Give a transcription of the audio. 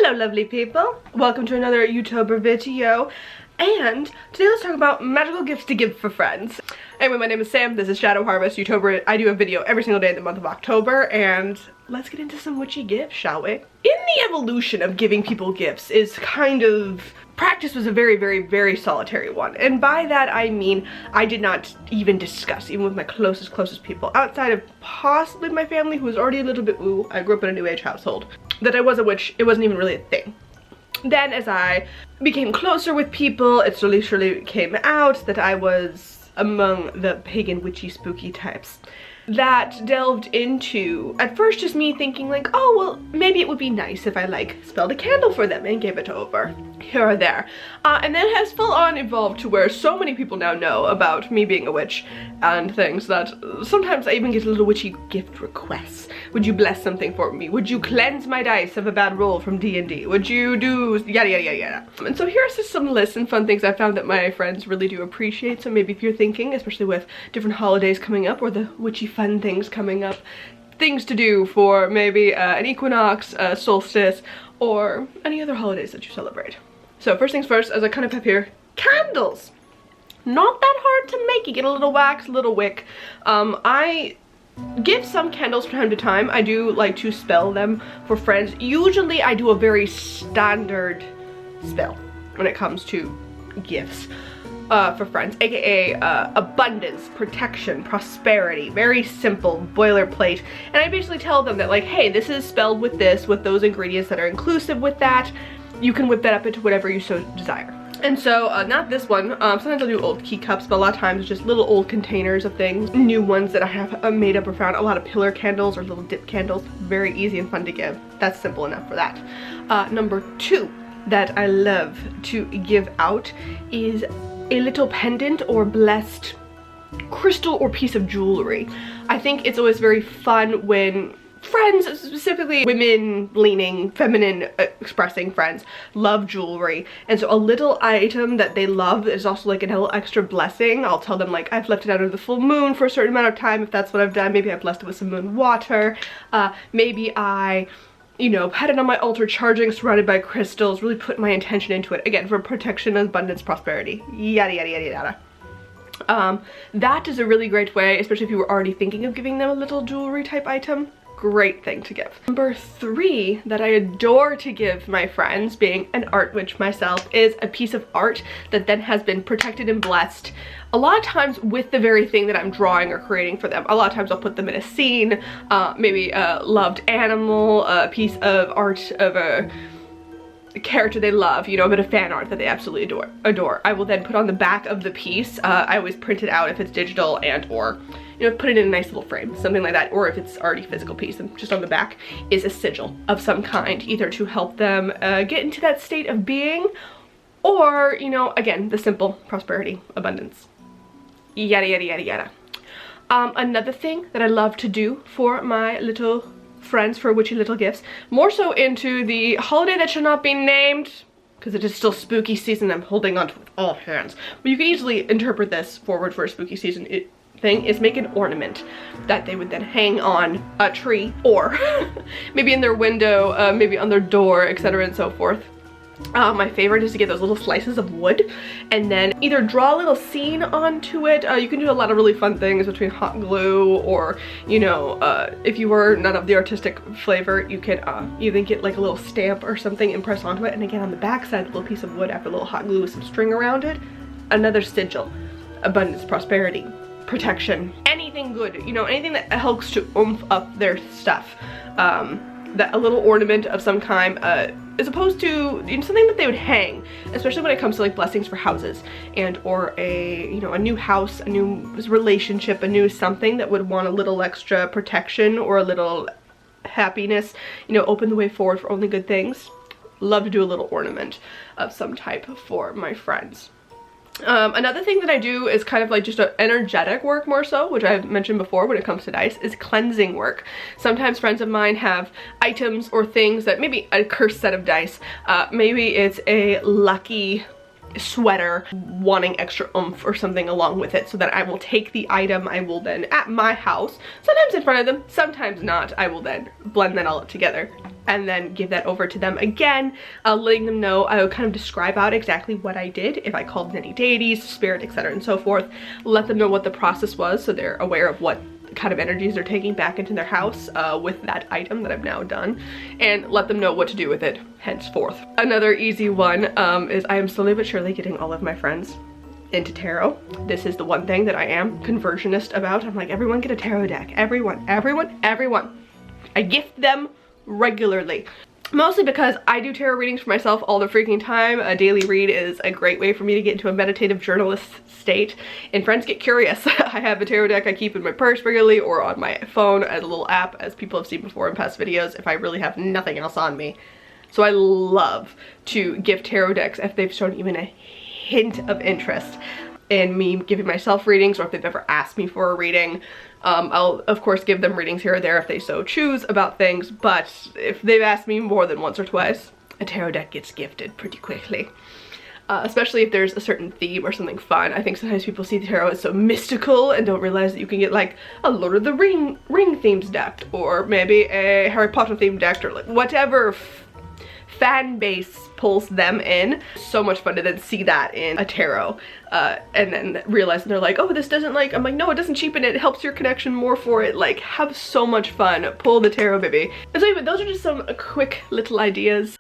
Hello lovely people, welcome to another YouTuber video, and today let's talk about magical gifts to give for friends. Anyway, my name is Sam, this is Shadow Harvest YouTuber. I do a video every single day in the month of October, and let's get into some witchy gifts, shall we? In the evolution of giving people gifts is kind of... practice was a very solitary one, and by that I mean I did not even discuss, even with my closest people, outside of possibly my family, who was already a little bit woo. I grew up in a new age household, that I was a witch. It wasn't even really a thing. Then as I became closer with people, it slowly came out that I was among the pagan witchy spooky types. That delved into, at first, just me thinking like, oh well, maybe it would be nice if I like spelled a candle for them and gave it over here or there. And then has full on evolved to where so many people now know about me being a witch and things that sometimes I even get a little witchy gift requests. Would you bless something for me? Would you cleanse my dice of a bad roll from D&D? Would you do yada. And so here's just some lists and fun things I found that my friends really do appreciate. So maybe if you're thinking, especially with different holidays coming up or the witchy fun things coming up, things to do for maybe an equinox, a solstice, or any other holidays that you celebrate. So first things first, as I kind of have here, candles. Not that hard to make. You get a little wax, a little wick. I give some candles from time to time. I do like to spell them for friends. Usually I do a very standard spell when it comes to gifts for friends, aka abundance, protection, prosperity. Very simple boilerplate. And I basically tell them that like, hey, this is spelled with this, with those ingredients that are inclusive with that. You can whip that up into whatever you so desire. And so, not this one, sometimes I'll do old key cups, but a lot of times just little old containers of things. New ones that I have made up or found, a lot of pillar candles or little dip candles, very easy and fun to give. That's simple enough for that. Number two that I love to give out is a little pendant or blessed crystal or piece of jewelry. I think it's always very fun when friends, specifically women leaning, feminine expressing friends, love jewelry, and so a little item that they love is also like a little extra blessing. I'll tell them like I've left it out under the full moon for a certain amount of time, if that's what I've done. Maybe I've blessed it with some moon water. Maybe I, you know, had it on my altar charging, surrounded by crystals, really put my intention into it, again, for protection, abundance, prosperity, yada. That is a really great way, especially if you were already thinking of giving them a little jewelry type item. Great thing to give. Number three that I adore to give my friends, being an art witch myself, is a piece of art that then has been protected and blessed a lot of times with the very thing that I'm drawing or creating for them. A lot of times I'll put them in a scene, maybe a loved animal, a piece of art of a character they love, you know, a bit of fan art that they absolutely adore. I will then put on the back of the piece. I always print it out if it's digital, and or, you know, put it in a nice little frame, something like that, or if it's already a physical piece, and just on the back is a sigil of some kind, either to help them get into that state of being, or, you know, again, the simple prosperity, abundance, yada. Another thing that I love to do for my little friends, for witchy little gifts, more so into the holiday that shall not be named, because it is still spooky season. I'm holding on to it with all hands, but you can easily interpret this forward for a spooky season thing, is make an ornament that they would then hang on a tree, or maybe in their window, maybe on their door, etc. and so forth. My favorite is to get those little slices of wood and then either draw a little scene onto it. You can do a lot of really fun things between hot glue, or, you know, if you were not of the artistic flavor, you could even get like a little stamp or something and press onto it, and again on the back side, a little piece of wood after a little hot glue with some string around it. Another sigil, abundance, prosperity, protection, anything good, you know, anything that helps to oomph up their stuff. That a little ornament of some kind, as opposed to, you know, something that they would hang, especially when it comes to like blessings for houses, and or a, you know, a new house, a new relationship, a new something that would want a little extra protection or a little happiness, you know, open the way forward for only good things. Love to do a little ornament of some type for my friends. Another thing that I do is kind of like just energetic work, more so, which I've mentioned before when it comes to dice, is cleansing work. Sometimes friends of mine have items or things that, maybe a cursed set of dice, maybe it's a lucky sweater wanting extra oomph or something along with it, so that I will take the item, I will then, at my house, sometimes in front of them, sometimes not, I will then blend that all together and then give that over to them again, letting them know. I would kind of describe out exactly what I did, if I called in any deities, spirit, etc. and so forth. Let them know what the process was so they're aware of what kind of energies they're taking back into their house with that item that I've now done, and let them know what to do with it henceforth. Another easy one is I am slowly but surely getting all of my friends into tarot. This is the one thing that I am conversionist about. I'm like, everyone get a tarot deck. Everyone. I gift them regularly. Mostly because I do tarot readings for myself all the freaking time. A daily read is a great way for me to get into a meditative journalist state, and friends get curious. I have a tarot deck I keep in my purse regularly or on my phone as a little app, as people have seen before in past videos, if I really have nothing else on me. So I love to give tarot decks if they've shown even a hint of interest in me giving myself readings, or if they've ever asked me for a reading. I'll of course give them readings here or there if they so choose about things, but if they've asked me more than once or twice, a tarot deck gets gifted pretty quickly. Especially if there's a certain theme or something fun. I think sometimes people see the tarot as so mystical and don't realize that you can get like a Lord of the Ring themed deck, or maybe a Harry Potter themed deck, or like whatever fan base pulls them in. So much fun to then see that in a tarot and then realize they're like, oh, this doesn't like, I'm like, no, it doesn't cheapen it, it helps your connection more for it. Like, have so much fun, pull the tarot baby. And so anyway, those are just some quick little ideas.